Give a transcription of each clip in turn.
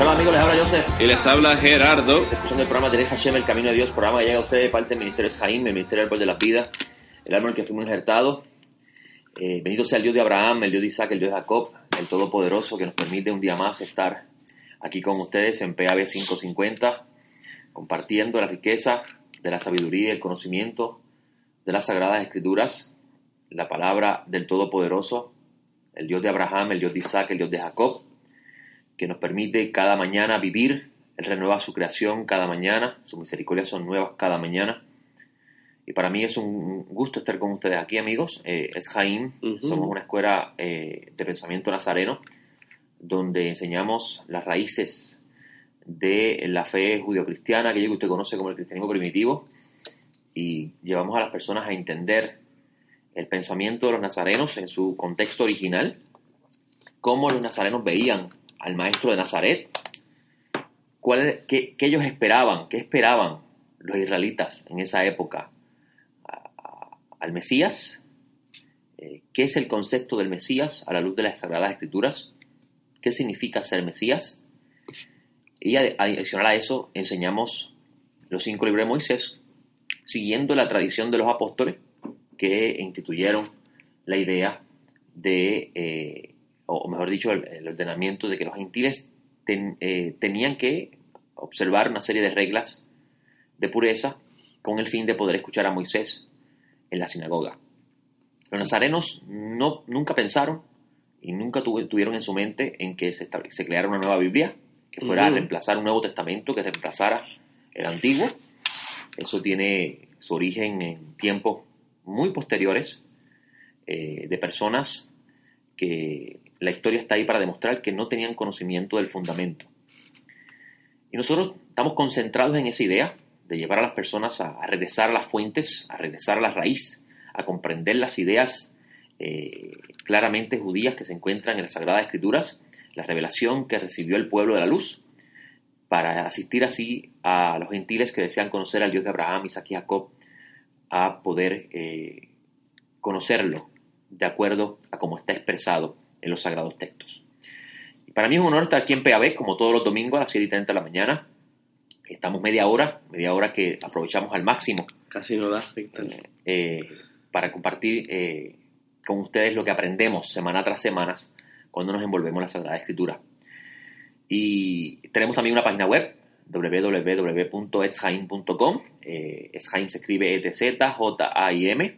Hola amigos, les habla Joseph. Y les habla Gerardo. Escuchando el programa Derech Hashem, el camino de Dios, programa que llega a ustedes de parte del Ministerio Eshaim, el Ministerio del Árbol de la Vida, el árbol en que fuimos injertados. Bendito sea el Dios de Abraham, el Dios de Isaac, el Dios de Jacob, el Todopoderoso, que nos permite un día más estar aquí con ustedes en PAB 550, compartiendo la riqueza de la sabiduría y el conocimiento de las Sagradas Escrituras, la palabra del Todopoderoso, el Dios de Abraham, el Dios de Isaac, el Dios de Jacob, que nos permite cada mañana vivir. Él renueva su creación cada mañana, sus misericordias son nuevas cada mañana. Y para mí es un gusto estar con ustedes aquí, amigos. Eshaim, somos una escuela de pensamiento nazareno, donde enseñamos las raíces de la fe judeocristiana, aquello que usted conoce como el cristianismo primitivo, y llevamos a las personas a entender el pensamiento de los nazarenos en su contexto original, cómo los nazarenos veían al maestro de Nazaret, qué ellos esperaban, qué esperaban los israelitas en esa época al Mesías, qué es el concepto del Mesías a la luz de las Sagradas Escrituras, qué significa ser Mesías, y adicional a eso enseñamos los 5 libros de Moisés, siguiendo la tradición de los apóstoles que instituyeron la idea de o mejor dicho, el ordenamiento de que los gentiles tenían que observar una serie de reglas de pureza con el fin de poder escuchar a Moisés en la sinagoga. Los nazarenos nunca pensaron y nunca tuvieron en su mente en que se creara una nueva Biblia, que fuera a reemplazar un Nuevo Testamento, que reemplazara el Antiguo. Eso tiene su origen en tiempos muy posteriores de personas que la historia está ahí para demostrar que no tenían conocimiento del fundamento. Y nosotros estamos concentrados en esa idea de llevar a las personas a regresar a las fuentes, a regresar a la raíz, a comprender las ideas claramente judías que se encuentran en las Sagradas Escrituras, la revelación que recibió el pueblo de la luz, para asistir así a los gentiles que desean conocer al Dios de Abraham, Isaac y Jacob, a poder conocerlo de acuerdo a cómo está expresado en los sagrados textos. Y para mí es un honor estar aquí en PAB, como todos los domingos a las 7:30 de la mañana. Estamos media hora que aprovechamos al máximo. Casi no da, para compartir con ustedes lo que aprendemos semana tras semana cuando nos envolvemos en la Sagrada Escritura. Y tenemos también una página web, www.etshaim.com. Eshaim se escribe ETZJAIM.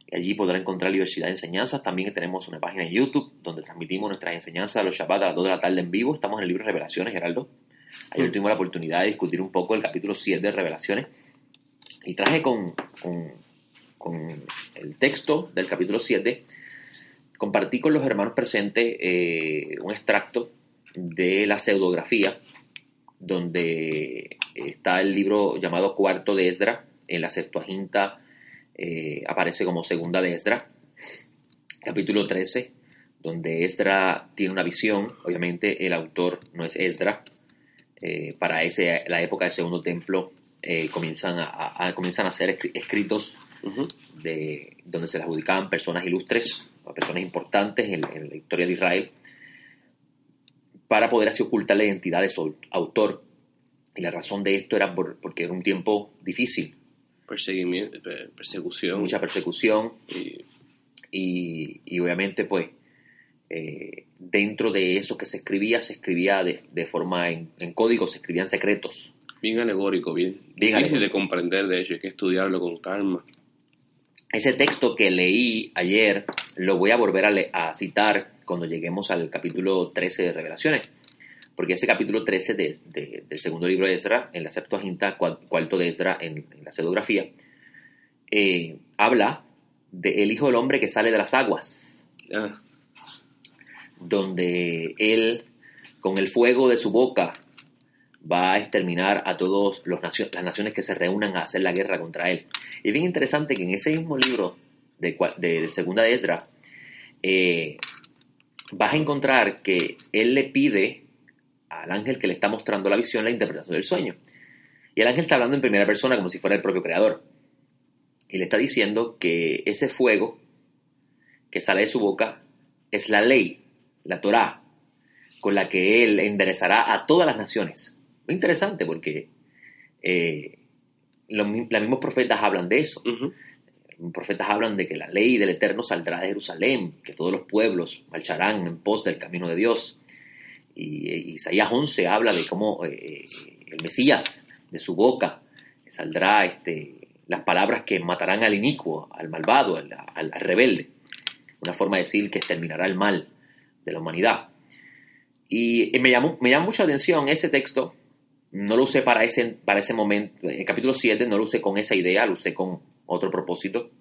Y allí podrá encontrar diversidad de enseñanzas. También tenemos una página en YouTube donde transmitimos nuestras enseñanzas a los Shabbat a las 2 de la tarde en vivo. Estamos en el libro de Revelaciones, Geraldo. Ayer tuvimos la oportunidad de discutir un poco el capítulo 7 de Revelaciones. Y traje con el texto del capítulo 7, compartí con los hermanos presentes un extracto de la pseudografía, donde está el libro llamado Cuarto de Esdra, en la Septuaginta. Aparece como segunda de Esdra, capítulo 13, donde Esdra tiene una visión. Obviamente el autor no es Esdra. Para la época del Segundo Templo comienzan a ser escritos donde se le adjudicaban personas ilustres, o personas importantes en la historia de Israel, para poder así ocultar la identidad de su autor. Y la razón de esto era porque era un tiempo difícil. Persecución. Mucha persecución. Y obviamente, pues, dentro de eso que se escribía de forma en código, se escribían secretos. Bien alegórico, bien difícil de comprender, de hecho, hay que estudiarlo con calma. Ese texto que leí ayer lo voy a volver a citar cuando lleguemos al capítulo 13 de Revelaciones. Porque ese capítulo 13 del segundo libro de Esdra, en la Septuaginta, cuarto de Esdra en la pseudografía, habla del Hijo del Hombre que sale de las aguas, donde él, con el fuego de su boca, va a exterminar a todas las naciones que se reúnan a hacer la guerra contra él. Y es bien interesante que en ese mismo libro de segunda de Esdra, vas a encontrar que él le pide al ángel que le está mostrando la visión la interpretación del sueño. Y el ángel está hablando en primera persona como si fuera el propio creador. Y le está diciendo que ese fuego que sale de su boca es la ley, la Torá, con la que Él enderezará a todas las naciones. Muy interesante porque los mismos profetas hablan de eso. Uh-huh. Los profetas hablan de que la ley del Eterno saldrá de Jerusalén, que todos los pueblos marcharán en pos del camino de Dios. Y Isaías 11 habla de cómo el Mesías, de su boca, saldrá las palabras que matarán al inicuo, al malvado, al rebelde. Una forma de decir que exterminará el mal de la humanidad. Y me llama mucho la atención ese texto. No lo usé para ese momento. En el capítulo 7 no lo usé con esa idea, lo usé con otro propósito,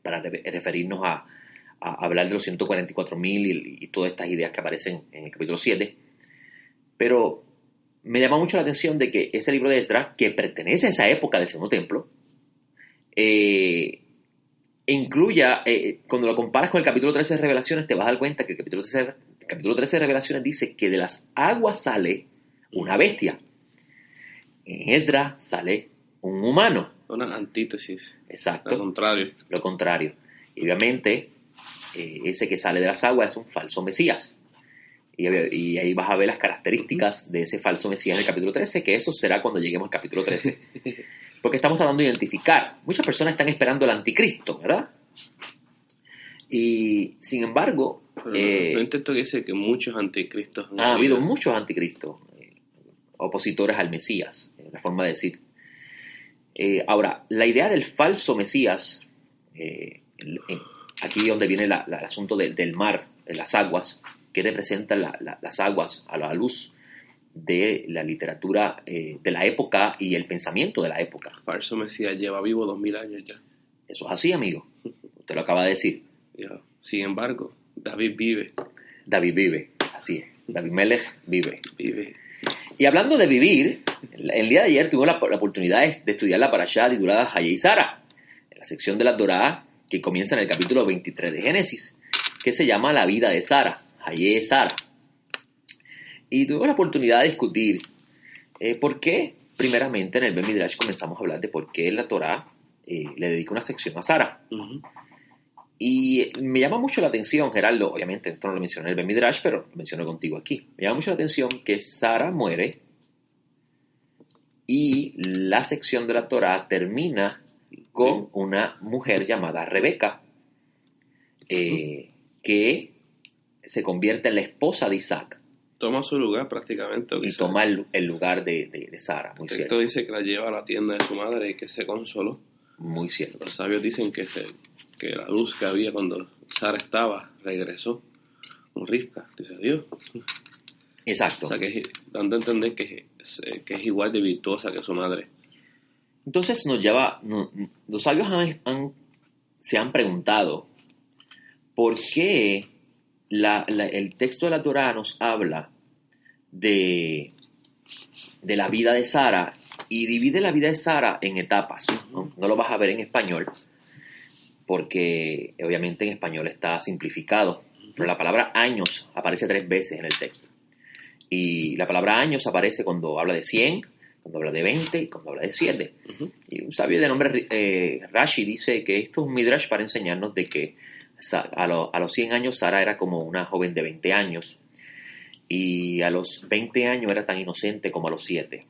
para referirnos a hablar de los 144,000 y todas estas ideas que aparecen en el capítulo 7. Pero me llama mucho la atención de que ese libro de Esdras, que pertenece a esa época del Segundo Templo, incluya, cuando lo comparas con el capítulo 13 de Revelaciones, te vas a dar cuenta que el capítulo 13 de Revelaciones dice que de las aguas sale una bestia. En Esdras sale un humano. Una antítesis. Exacto. Lo contrario. Y obviamente, ese que sale de las aguas es un falso Mesías. Y ahí vas a ver las características de ese falso Mesías en el capítulo 13, que eso será cuando lleguemos al capítulo 13. Porque estamos tratando de identificar. Muchas personas están esperando el anticristo, ¿verdad? Y, sin embargo... Pero intento que dice que muchos anticristos... Ha habido muchos anticristos, opositores al Mesías, la forma de decir. Ahora, la idea del falso Mesías, aquí donde viene el asunto del mar, de las aguas, que representan las aguas a la luz de la literatura de la época y el pensamiento de la época. El falso Mesías lleva vivo 2000 años ya. Eso es así, amigo. Usted lo acaba de decir. Sin embargo, David vive. David vive, así es. David Melech vive. Vive. Y hablando de vivir, el día de ayer tuvimos la oportunidad de estudiar la parashá titulada Hayé y Sara, en la sección de la Torá que comienza en el capítulo 23 de Génesis, que se llama La vida de Sara, Hayé Sara. Y tuvimos la oportunidad de discutir por qué, primeramente, en el Bet Midrash comenzamos a hablar de por qué la Torá le dedica una sección a Sara. Uh-huh. Y me llama mucho la atención, Geraldo, obviamente esto no lo mencioné en el Bet Midrash, pero lo menciono contigo aquí. Me llama mucho la atención que Sara muere y la sección de la Torá termina con una mujer llamada Rebeca, que se convierte en la esposa de Isaac. Toma su lugar prácticamente. Y toma el lugar de Sara, muy cierto. Esto dice que la lleva a la tienda de su madre y que se consoló. Muy cierto. Los sabios dicen que la luz que había cuando Sara estaba regresó con Rivka, dice Dios. Exacto. O sea, dando a entender que es igual de virtuosa que su madre. Entonces los sabios se han preguntado por qué el texto de la Torá nos habla de la vida de Sara y divide la vida de Sara en etapas. No lo vas a ver en español porque obviamente en español está simplificado, pero la palabra años aparece 3 veces en el texto. Y la palabra años aparece cuando habla de 100, cuando habla de 20 y cuando habla de 7. Uh-huh. Y un sabio de nombre Rashi dice que esto es un midrash para enseñarnos de que a los 100 años Sara era como una joven de 20 años y a los 20 años era tan inocente como a los 7,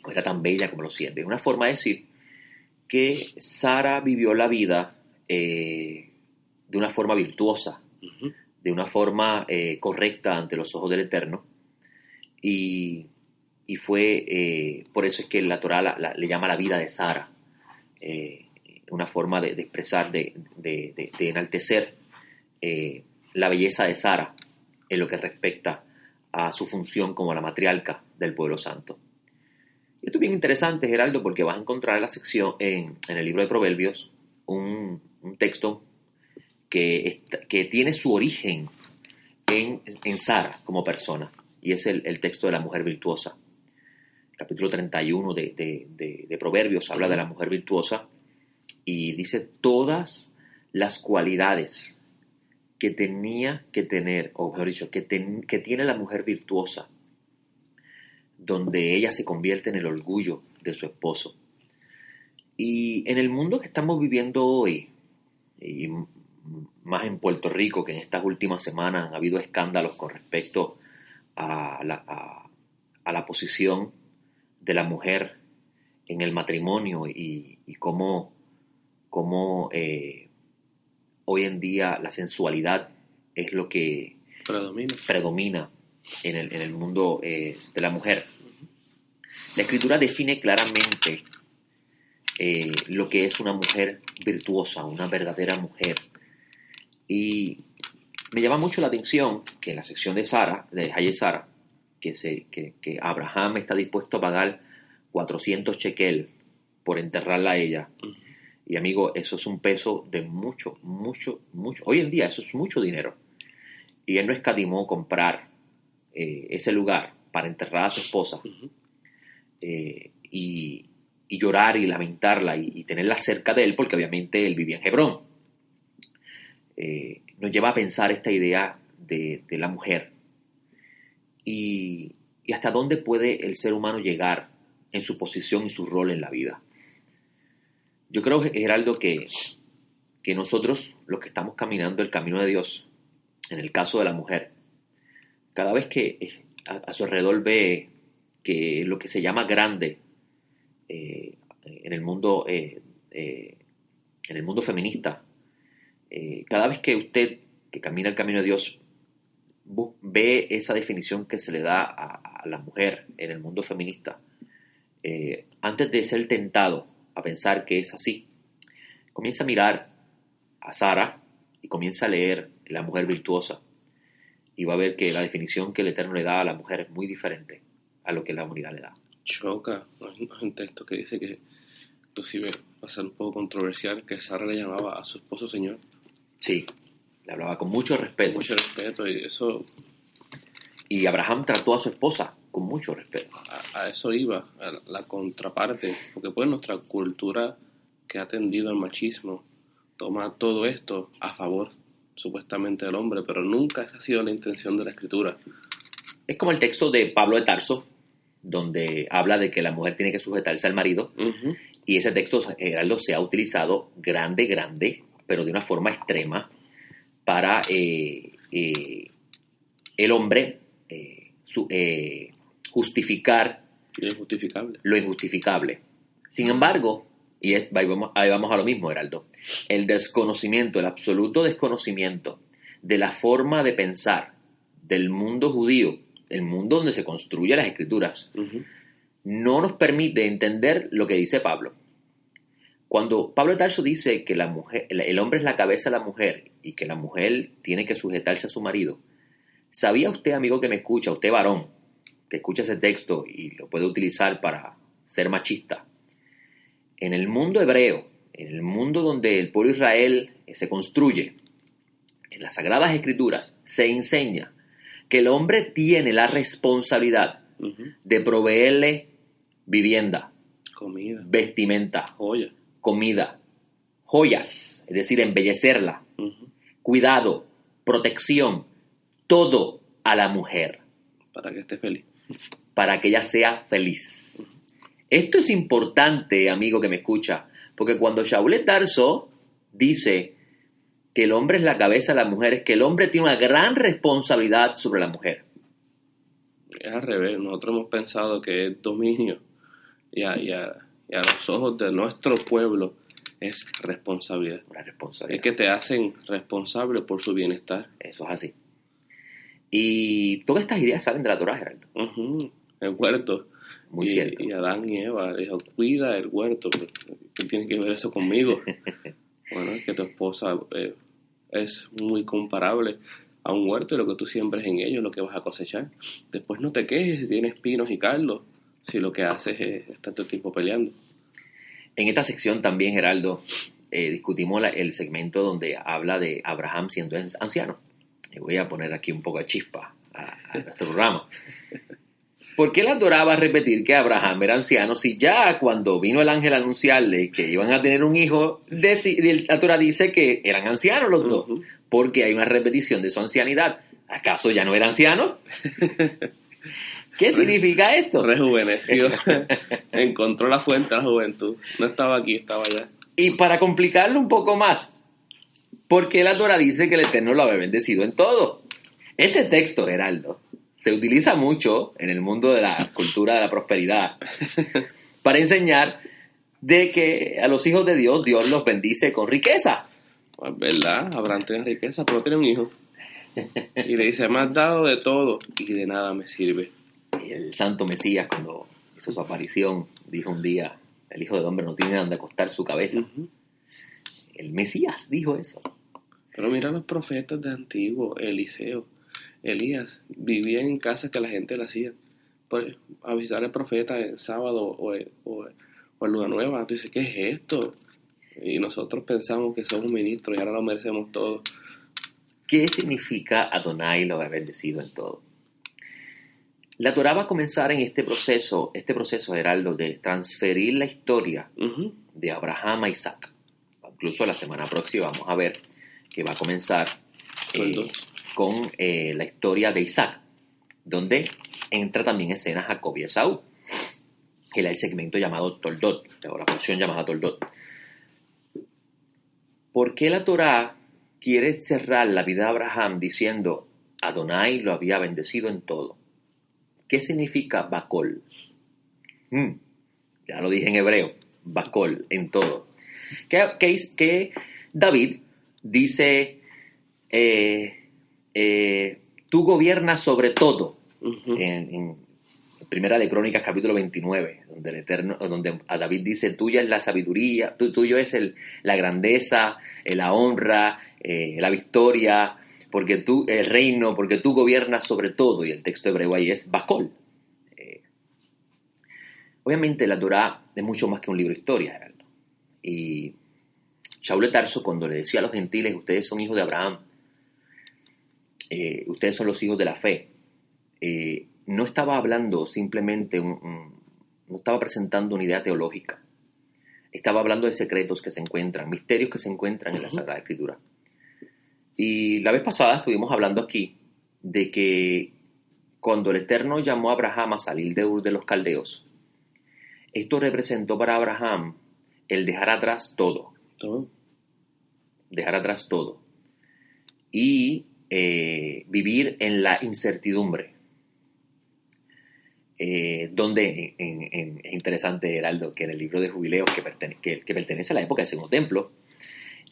o era tan bella como a los 7. Es una forma de decir que Sara vivió la vida de una forma virtuosa, uh-huh, de una forma correcta ante los ojos del Eterno, y fue por eso es que la Torá le llama la vida de Sara, una forma de expresar, de enaltecer la belleza de Sara en lo que respecta a su función como la matriarca del pueblo santo. Y esto es bien interesante, Geraldo, porque vas a encontrar en la sección, en el libro de Proverbios, un texto que tiene su origen en Sara como persona, y es el texto de la mujer virtuosa. El capítulo 31 de Proverbios habla de la mujer virtuosa y dice todas las cualidades que tenía que tener, o mejor dicho, que tiene la mujer virtuosa, donde ella se convierte en el orgullo de su esposo. Y en el mundo que estamos viviendo hoy, y más en Puerto Rico, que en estas últimas semanas han habido escándalos con respecto a la posición de la mujer en el matrimonio y cómo hoy en día la sensualidad es lo que predomina en el mundo de la mujer. La Escritura define claramente lo que es una mujer virtuosa, una verdadera mujer. Y me llama mucho la atención que en la sección de Hayé Sara, que Abraham está dispuesto a pagar 400 shekel por enterrarla a ella. Uh-huh. Y amigo, eso es un peso de mucho. Hoy en día eso es mucho dinero. Y él no escatimó comprar ese lugar para enterrar a su esposa. Uh-huh. Y llorar y lamentarla y tenerla cerca de él, porque obviamente él vivía en Hebrón. Nos lleva a pensar esta idea de la mujer y hasta dónde puede el ser humano llegar en su posición y su rol en la vida. Yo creo, Geraldo, que nosotros, los que estamos caminando el camino de Dios, en el caso de la mujer, cada vez que a su alrededor ve que lo que se llama grande en el mundo feminista, cada vez que usted que camina el camino de Dios ve esa definición que se le da a la mujer en el mundo feminista, antes de ser tentado a pensar que es así, comienza a mirar a Sara y comienza a leer La mujer virtuosa y va a ver que la definición que el Eterno le da a la mujer es muy diferente a lo que la humanidad le da. Choca, hay un texto que dice que inclusive va a ser un poco controversial, que Sara le llamaba a su esposo Señor. Sí, le hablaba con mucho respeto. Mucho respeto, y eso... Y Abraham trató a su esposa con mucho respeto. A eso iba, a la contraparte, porque pues nuestra cultura que ha tendido al machismo toma todo esto a favor supuestamente del hombre, pero nunca esa ha sido la intención de la Escritura. Es como el texto de Pablo de Tarso, donde habla de que la mujer tiene que sujetarse al marido, uh-huh. Y ese texto, Geraldo, se ha utilizado grande, pero de una forma extrema, para el hombre justificar lo injustificable. Sin embargo, y ahí vamos a lo mismo, Geraldo, el desconocimiento, el absoluto desconocimiento de la forma de pensar del mundo judío, el mundo donde se construyen las Escrituras, uh-huh. No nos permite entender lo que dice Pablo. Cuando Pablo de Tarso dice que el hombre es la cabeza de la mujer y que la mujer tiene que sujetarse a su marido, ¿sabía usted, amigo que me escucha, usted varón, que escucha ese texto y lo puede utilizar para ser machista? En el mundo hebreo, en el mundo donde el pueblo de Israel se construye, en las Sagradas Escrituras se enseña que el hombre tiene la responsabilidad, uh-huh. de proveerle vivienda, comida, vestimenta, comida, joyas, es decir, embellecerla, uh-huh. Cuidado, protección, todo a la mujer. Para que esté feliz. Para que ella sea feliz. Uh-huh. Esto es importante, amigo que me escucha, porque cuando Shaul de Tarso dice que el hombre es la cabeza de la mujer, es que el hombre tiene una gran responsabilidad sobre la mujer. Es al revés, nosotros hemos pensado que es dominio y a los ojos de nuestro pueblo es responsabilidad. Una responsabilidad. Es que te hacen responsable por su bienestar. Eso es así. Y todas estas ideas salen de la Torá, Gerardo. Uh-huh. El huerto. Muy cierto. Y Adán y Eva dijo, cuida el huerto. ¿Qué tiene que ver eso conmigo? Bueno, es que tu esposa es muy comparable a un huerto y lo que tú siembres en ello es lo que vas a cosechar. Después no te quejes si tienes pinos y cardos, si lo que haces es estar todo el tiempo peleando. En esta sección también, Geraldo, discutimos el segmento donde habla de Abraham siendo anciano. Y voy a poner aquí un poco de chispa a nuestro programa. ¿Por qué la Torá va a repetir que Abraham era anciano si ya cuando vino el ángel a anunciarle que iban a tener un hijo, la Torá dice que eran ancianos los dos? Uh-huh. Porque hay una repetición de su ancianidad. ¿Acaso ya no era anciano? ¿Qué significa esto? Rejuveneció. Encontró la fuente de la juventud. No estaba aquí, estaba allá. Y para complicarlo un poco más, ¿por qué la Torá dice que el Eterno lo había bendecido en todo? Este texto, Geraldo, se utiliza mucho en el mundo de la cultura de la prosperidad para enseñar de que a los hijos de Dios los bendice con riqueza. Pues verdad, Abraham tiene riqueza, pero no tiene un hijo. Y le dice, me has dado de todo y de nada me sirve. Y el santo Mesías, cuando hizo su aparición, dijo un día, el Hijo del Hombre no tiene donde acostar su cabeza. Uh-huh. El Mesías dijo eso. Pero mira los profetas de antiguo, Eliseo, Elías, vivían en casas que la gente le hacía. Pues, avisar al profeta en sábado o en luna nueva, tú dices, ¿qué es esto? Y nosotros pensamos que somos ministros y ahora lo merecemos todo. ¿Qué significa Adonai lo ha bendecido en todo? La Torá va a comenzar en este proceso, Heraldo, de transferir la historia Uh-huh. de Abraham a Isaac. Incluso la semana próxima vamos a ver que va a comenzar con la historia de Isaac, donde entra también en escena Jacob y Esaú, que era el segmento llamado Toldot, o la porción llamada Toldot. ¿Por qué la Torá quiere cerrar la vida de Abraham diciendo Adonai lo había bendecido en todo? ¿Qué significa Bakol? Ya lo dije en hebreo, Bakol, en todo. Que David dice, tú gobiernas sobre todo, Uh-huh. en Primera de Crónicas, capítulo 29, donde a David dice, tuya es la sabiduría, tuyo es la grandeza, la honra, la victoria, porque el reino, porque tú gobiernas sobre todo, y el texto hebreo ahí es Bakol. Obviamente la Torá es mucho más que un libro de historia, Gerardo. Y Shaul de Tarso, cuando le decía a los gentiles, ustedes son hijos de Abraham, ustedes son los hijos de la fe, no estaba hablando simplemente, no estaba presentando una idea teológica, estaba hablando de secretos que se encuentran, misterios que se encuentran en la Sagrada Escritura. Y la vez pasada estuvimos hablando aquí de que cuando el Eterno llamó a Abraham a salir de Ur de los Caldeos, esto representó para Abraham el dejar atrás todo. Dejar atrás todo. Y vivir en la incertidumbre. Donde es interesante, Heraldo, que en el libro de Jubileos, que pertenece a la época del Segundo Templo,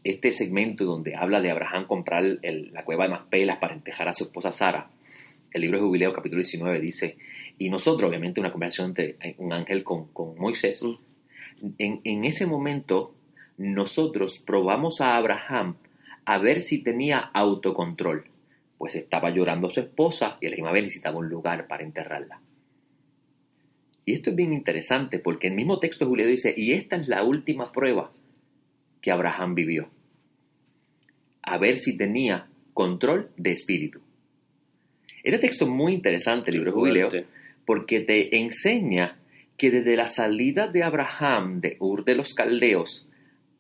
este segmento donde habla de Abraham comprar la cueva de Maspelas para entejar a su esposa Sara, el libro de Jubileos, capítulo 19, dice, y nosotros, obviamente, una conversación entre un ángel con Moisés, en ese momento, nosotros probamos a Abraham a ver si tenía autocontrol, pues estaba llorando a su esposa y a la misma vez necesitaba un lugar para enterrarla. Y esto es bien interesante porque el mismo texto de Jubileos dice, y esta es la última prueba que Abraham vivió, a ver si tenía control de espíritu. Este texto es muy interesante, el libro de Jubileos, porque te enseña que desde la salida de Abraham de Ur de los Caldeos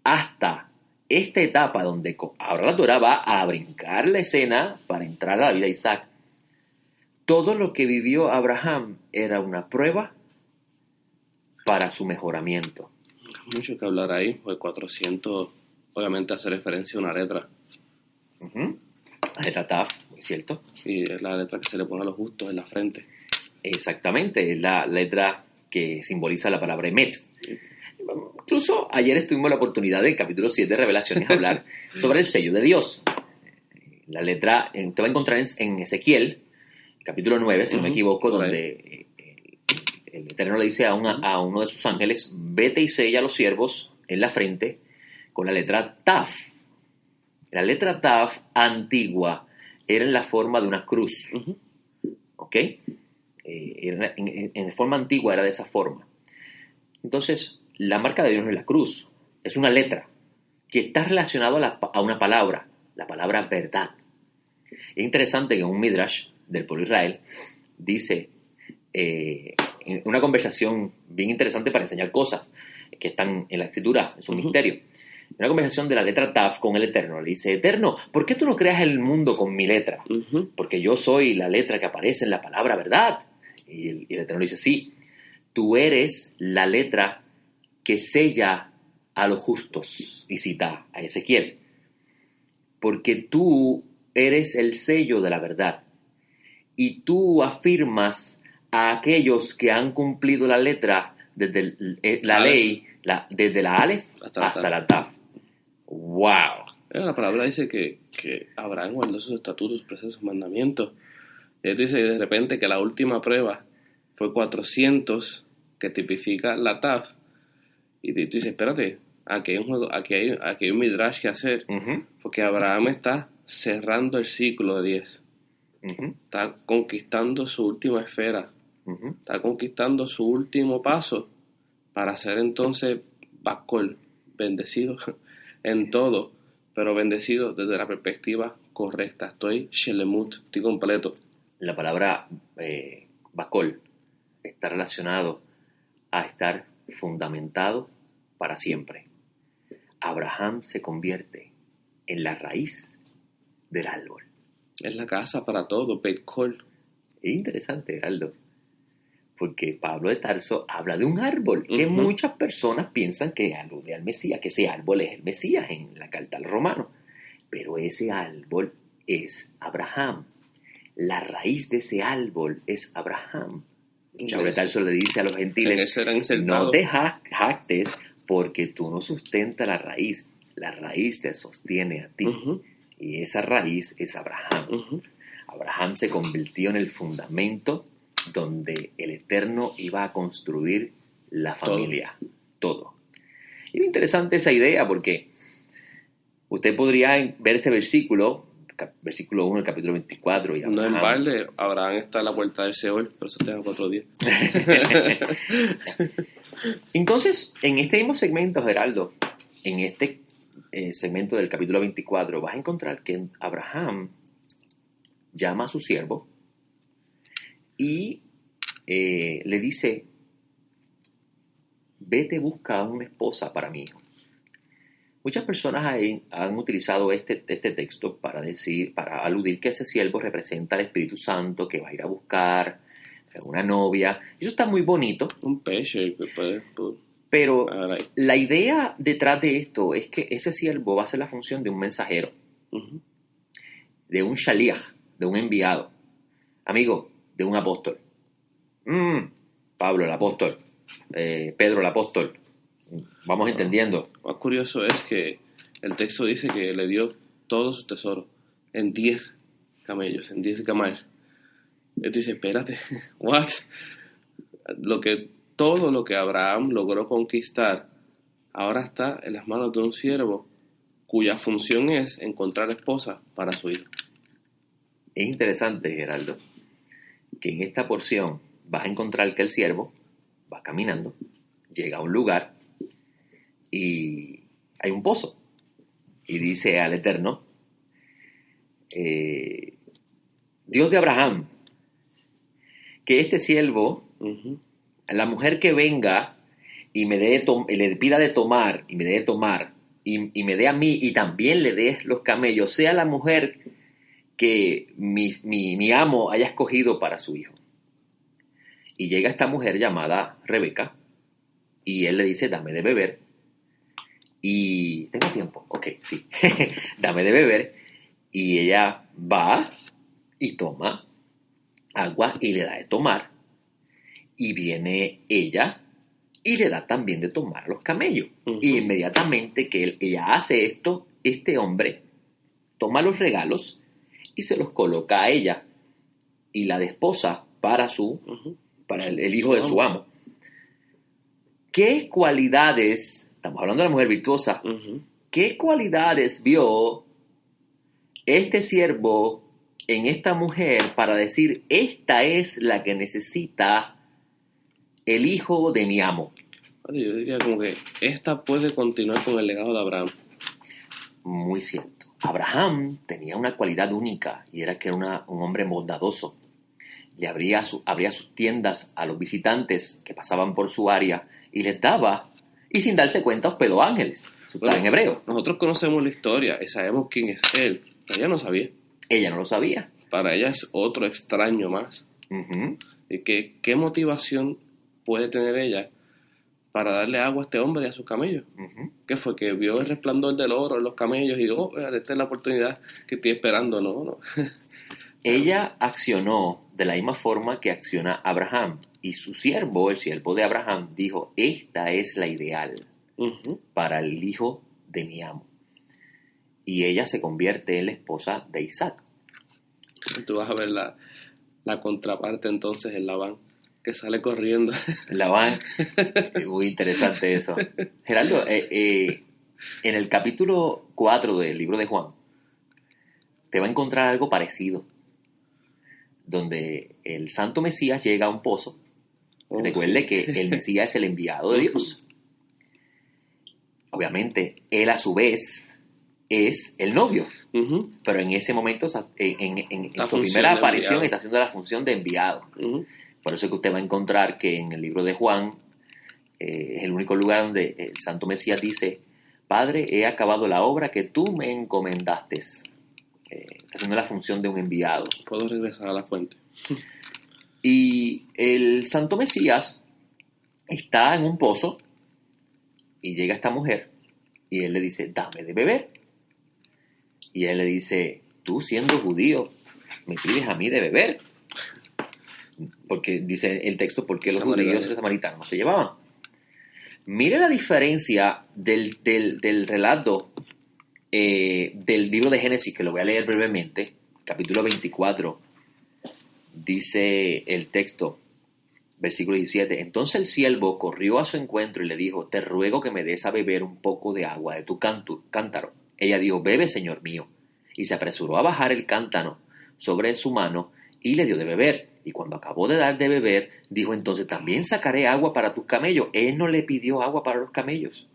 hasta esta etapa donde ahora la Torah va a brincar la escena para entrar a la vida de Isaac, todo lo que vivió Abraham era una prueba para su mejoramiento. Mucho que hablar ahí, pues 400 obviamente hace referencia a una letra. Uh-huh. La letra Taf, muy cierto. Y es la letra que se le pone a los justos en la frente. Exactamente, es la letra que simboliza la palabra Emet. Incluso ayer tuvimos la oportunidad en capítulo 7 de Revelaciones hablar sobre el sello de Dios. La letra, te va a encontrar en Ezequiel, capítulo 9, si no me equivoco, donde el Eterno le dice a uno de sus ángeles, vete y sella a los siervos en la frente con la letra Taf. La letra Taf antigua era en la forma de una cruz. ¿Ok? En forma antigua era de esa forma. Entonces, la marca de Dios no es la cruz, es una letra que está relacionada a una palabra, la palabra verdad. Es interesante que en un Midrash del pueblo de Israel dice, en una conversación bien interesante para enseñar cosas que están en la Escritura, es un misterio. Una conversación de la letra Taf con el Eterno. Le dice, Eterno, ¿por qué tú no creas el mundo con mi letra? Porque yo soy la letra que aparece en la palabra verdad. Y el Eterno le dice, sí, tú eres la letra que sella a los justos. Y cita a Ezequiel. Porque tú eres el sello de la verdad. y tú afirmas a aquellos que han cumplido la letra desde la Aleph. ley, desde la Aleph hasta la Taf. ¡Wow! La palabra dice que Abraham guardó sus estatutos, preceptos, sus mandamientos. Y esto dice de repente que la última prueba fue 400, que tipifica la Taf. Y tú dices, espérate, aquí hay un juego, aquí hay un midrash que hacer, porque Abraham está cerrando el ciclo de 10. Está conquistando su última esfera. Está conquistando su último paso para ser entonces Bakol, bendecido en todo, pero bendecido desde la perspectiva correcta. Estoy Shelemut, estoy completo. La palabra Bakol está relacionado a estar fundamentado para siempre. Abraham se convierte en la raíz del árbol. Es la casa para todo, Beit Kol. Es interesante, Geraldo, porque Pablo de Tarso habla de un árbol que muchas personas piensan que alude al Mesías, que ese árbol es el Mesías en la carta al Romano. Pero ese árbol es Abraham. La raíz de ese árbol es Abraham. Pablo de Tarso le dice a los gentiles, no te jactes porque tú no sustentas la raíz te sostiene a ti. Y esa raíz es Abraham. Abraham se convirtió en el fundamento donde el Eterno iba a construir la familia, todo. Y es interesante esa idea porque usted podría ver este versículo 1 del capítulo 24. Y no en balde, Abraham está a la puerta del Seol, pero eso tengo 4 días. Entonces, en este mismo segmento, Geraldo, en este segmento del capítulo 24, vas a encontrar que Abraham llama a su siervo y le dice, vete, busca una esposa para mi hijo. Muchas personas han utilizado este texto para aludir que ese siervo representa al Espíritu Santo que va a ir a buscar una novia. Eso está muy bonito. Un peche que puede... Pero la idea detrás de esto es que ese siervo va a hacer la función de un mensajero, de un shaliach, de un enviado, amigo, de un apóstol. Pablo el apóstol, Pedro el apóstol. Vamos entendiendo. Lo más curioso es que el texto dice que le dio todo su tesoro en 10 camellos, en 10 camellos. Él dice, espérate, what? Todo lo que Abraham logró conquistar ahora está en las manos de un siervo cuya función es encontrar esposa para su hijo. Es interesante, Geraldo, que en esta porción vas a encontrar que el siervo va caminando, llega a un lugar y hay un pozo. Y dice al Eterno, Dios de Abraham, que este siervo, la mujer que venga y me le pida de tomar, y me dé de tomar, y me dé a mí, y también le dé los camellos, sea la mujer que mi amo haya escogido para su hijo. Y llega esta mujer llamada Rebeca, y él le dice, dame de beber. Y tengo tiempo, ok, sí, dame de beber. Y ella va y toma agua y le da de tomar. Y viene ella y le da también de tomar a los camellos. Y inmediatamente que ella hace esto, este hombre toma los regalos y se los coloca a ella y la desposa para el hijo de su amo. ¿Qué cualidades, estamos hablando de la mujer virtuosa, qué cualidades vio este siervo en esta mujer para decir, esta es la que necesita el hijo de mi amo? Yo diría como que esta puede continuar con el legado de Abraham. Muy cierto. Abraham tenía una cualidad única y era que era un hombre bondadoso. Le abría sus tiendas a los visitantes que pasaban por su área y les daba, y sin darse cuenta hospedó ángeles. Eso está en hebreo. Nosotros conocemos la historia y sabemos quién es él. Ella no sabía. Ella no lo sabía. Para ella es otro extraño más. ¿Y qué motivación puede tener ella para darle agua a este hombre y a sus camellos? ¿Qué fue? Que vio el resplandor del oro en los camellos y dijo, esta es la oportunidad que estoy esperando. No. Ella accionó de la misma forma que acciona Abraham. Y su siervo, el siervo de Abraham, dijo, esta es la ideal para el hijo de mi amo. Y ella se convierte en la esposa de Isaac. Tú vas a ver la contraparte entonces en Labán, que sale corriendo. Labán, muy interesante eso. Gerardo, en el capítulo 4 del libro de Juan, te va a encontrar algo parecido, donde el santo Mesías llega a un pozo. Recuerde que el Mesías es el enviado de Dios. Obviamente, él a su vez es el novio. Pero en ese momento, en su primera aparición, está haciendo la función de enviado. Por eso es que usted va a encontrar que en el libro de Juan es el único lugar donde el santo Mesías dice, Padre, he acabado la obra que tú me encomendaste. Está haciendo la función de un enviado. Puedo regresar a la fuente. Y el santo Mesías está en un pozo y llega esta mujer y él le dice, dame de beber. Y él le dice, tú siendo judío, me pides a mí de beber. Porque dice el texto, ¿por qué los judíos y los samaritanos no se llevaban? Mire la diferencia del relato del libro de Génesis, que lo voy a leer brevemente, capítulo 24, dice el texto, versículo 17, entonces el siervo corrió a su encuentro y le dijo, te ruego que me des a beber un poco de agua de tu cántaro. Ella dijo, bebe, señor mío, y se apresuró a bajar el cántaro sobre su mano y le dio de beber. Y cuando acabó de dar de beber, dijo entonces, también sacaré agua para tus camellos. Él no le pidió agua para los camellos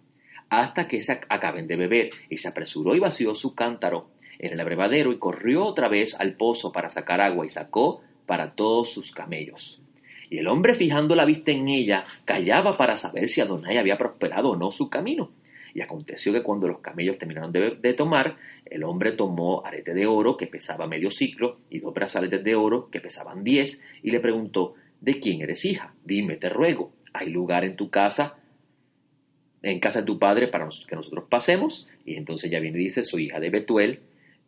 hasta que se acaben de beber. Y se apresuró y vació su cántaro en el abrevadero y corrió otra vez al pozo para sacar agua y sacó para todos sus camellos. Y el hombre, fijando la vista en ella, callaba para saber si Adonai había prosperado o no su camino. Y aconteció que cuando los camellos terminaron de tomar, el hombre tomó arete de oro que pesaba medio siclo y 2 brazaletes de oro que pesaban 10 y le preguntó, ¿de quién eres hija? Dime, te ruego, ¿hay lugar en tu casa, en casa de tu padre para que nosotros pasemos? Y entonces ella viene y dice, soy hija de Betuel,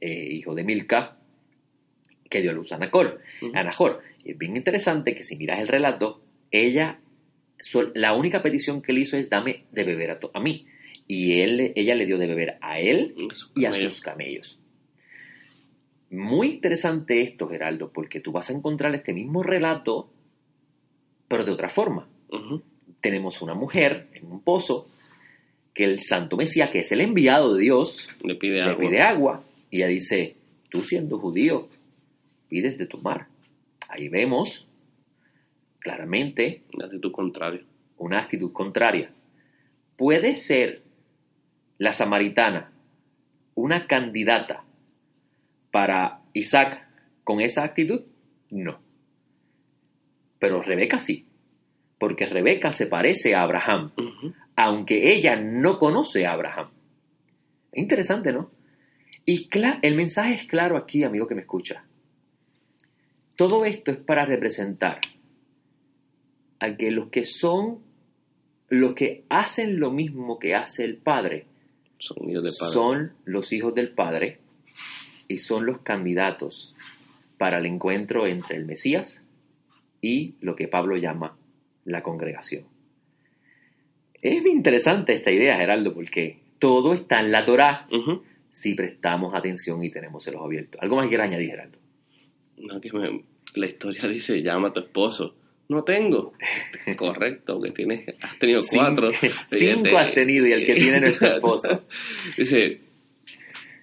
hijo de Milca, que dio a luz a Anajor. Y es bien interesante que si miras el relato, ella, la única petición que le hizo es, dame de beber a mí. Y ella le dio de beber a él y a sus camellos. Muy interesante esto, Geraldo, porque tú vas a encontrar este mismo relato, pero de otra forma. Tenemos una mujer en un pozo que el santo Mesías, que es el enviado de Dios, le pide agua. Y ella dice, tú siendo judío, pides de tomar. Ahí vemos claramente una actitud contraria. Puede ser la samaritana una candidata para Isaac con esa actitud, no. Pero Rebeca sí, porque Rebeca se parece a Abraham, aunque ella no conoce a Abraham. Es interesante, ¿no? Y el mensaje es claro aquí, amigo que me escucha. Todo esto es para representar a que los que hacen lo mismo que hace el Padre son los hijos del Padre y son los candidatos para el encuentro entre el Mesías y lo que Pablo llama la congregación. Es muy interesante esta idea, Geraldo, porque todo está en la Torá si prestamos atención y tenemos el ojo abierto. ¿Algo más que añadir, Geraldo? No, la historia dice, llama a tu esposo. No tengo. Correcto, que has tenido 4. 5 has tenido y el que tiene no es tu esposo. Dice,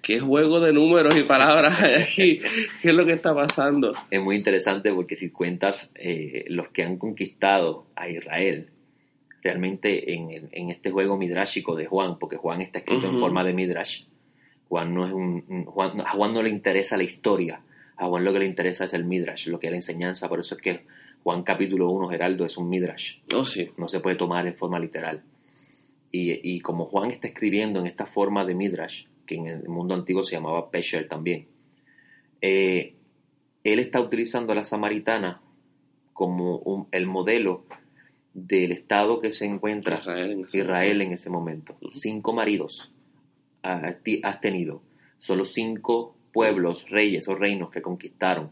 ¿qué juego de números y palabras hay aquí? ¿Qué es lo que está pasando? Es muy interesante porque si cuentas los que han conquistado a Israel, realmente en este juego midrashico de Juan, porque Juan está escrito en forma de midrash, Juan no es a Juan no le interesa la historia, a Juan lo que le interesa es el midrash, lo que es la enseñanza. Por eso es que Juan capítulo 1, Geraldo, es un midrash. Sí. No se puede tomar en forma literal. Y como Juan está escribiendo en esta forma de midrash, que en el mundo antiguo se llamaba pesher también, él está utilizando a la samaritana como el modelo del estado que se encuentra Israel en ese momento. 5 maridos has tenido. Solo 5 pueblos, reyes o reinos que conquistaron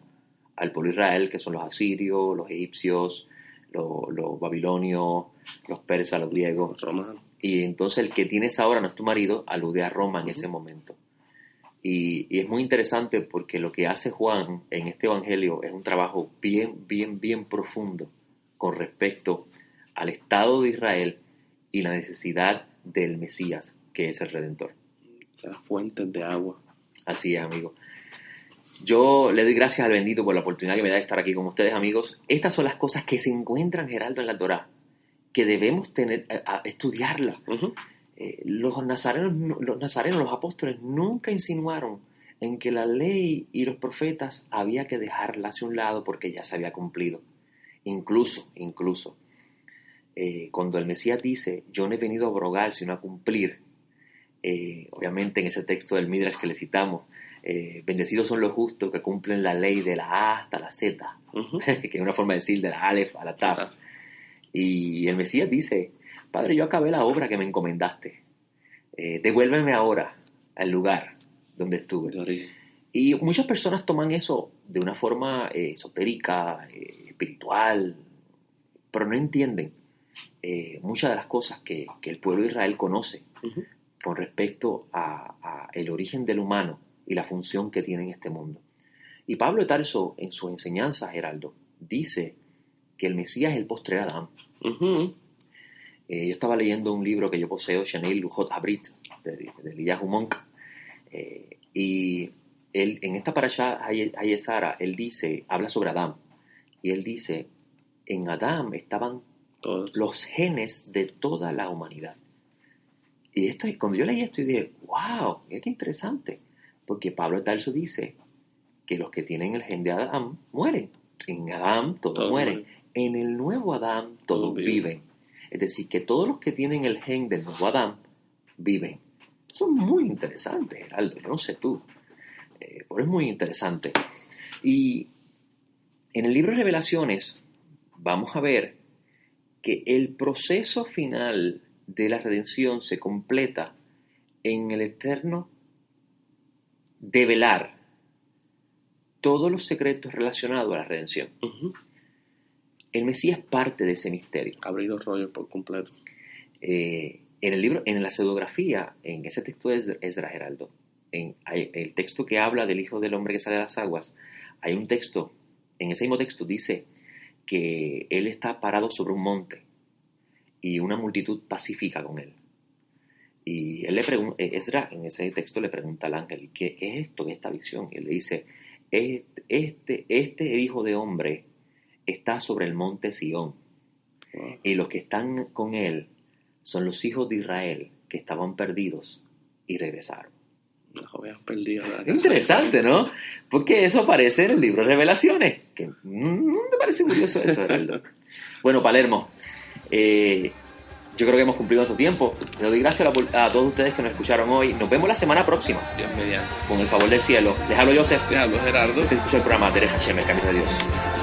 al pueblo de Israel, que son los asirios, los egipcios, los babilonios, los persas, los griegos. Romanos. Y entonces el que tienes ahora no es tu marido, alude a Roma en ese momento. Y es muy interesante porque lo que hace Juan en este evangelio es un trabajo bien profundo con respecto al estado de Israel y la necesidad del Mesías, que es el Redentor. Las fuentes de agua. Así es, amigo. Yo le doy gracias al bendito por la oportunidad que me da de estar aquí con ustedes, amigos. Estas son las cosas que se encuentran, Geraldo, en la Torá, que debemos tener a estudiarlas. Uh-huh. Los nazarenos, los apóstoles nunca insinuaron en que la ley y los profetas había que dejarla hacia un lado porque ya se había cumplido. Incluso, cuando el Mesías dice, yo no he venido a abrogar sino a cumplir, obviamente en ese texto del Midrash que le citamos, bendecidos son los justos que cumplen la ley de la A hasta la Z, Uh-huh. que es una forma de decir de la Aleph a la Taf. Uh-huh. Y el Mesías dice, Padre, yo acabé la obra que me encomendaste, devuélveme ahora al lugar donde estuve. Y muchas personas toman eso de una forma esotérica, espiritual, pero no entienden muchas de las cosas que el pueblo de Israel conoce Uh-huh. con respecto a el origen del humano y la función que tiene en este mundo. Y Pablo de Tarso, en sus enseñanzas, Geraldo, dice que el Mesías es el postrer Adán. Uh-huh. Yo estaba leyendo un libro que yo poseo, Shanei Luchot Habrit, de Eliyahu Monk, y él, en esta parashá Hayesara, él dice, habla sobre Adán, y él dice, en Adán estaban Todos. los genes de toda la humanidad. Y esto, cuando yo leí esto, yo dije, wow, qué interesante, porque Pablo de Tarso dice que los que tienen el gen de Adán mueren. En Adán todos mueren. En el nuevo Adán todos viven. Es decir, que todos los que tienen el gen del nuevo Adán viven. Eso es muy interesante, Geraldo. Yo no sé tú, pero es muy interesante. Y en el libro de Revelaciones vamos a ver que el proceso final de la redención se completa en el eterno develar todos los secretos relacionados a la redención. Uh-huh. El Mesías es parte de ese misterio. Abrir los rollos por completo. En el libro, en la pseudografía, en ese texto de Esdras, Geraldo, el texto que habla del Hijo del Hombre que sale de las aguas, hay un texto, en ese mismo texto dice que él está parado sobre un monte y una multitud pacífica con él. Y él le pregunta, Esdras en ese texto le pregunta al ángel, ¿qué es esto, esta visión? Y él le dice, este Hijo de Hombre está sobre el monte Sión. Wow. Y los que están con él son los hijos de Israel que estaban perdidos y regresaron. Las ovejas perdidas. Interesante, ¿no? Porque eso aparece en el libro de Revelaciones. Que, ¿no te parece curioso eso, Geraldo? Bueno, Palermo, yo creo que hemos cumplido nuestro tiempo. Le doy gracias a todos ustedes que nos escucharon hoy. Nos vemos la semana próxima. Dios mediante. Con el favor del cielo. Les hablo Joseph. Les hablo Gerardo. Usted escuchó el programa Derech Hashem, el camino de Dios.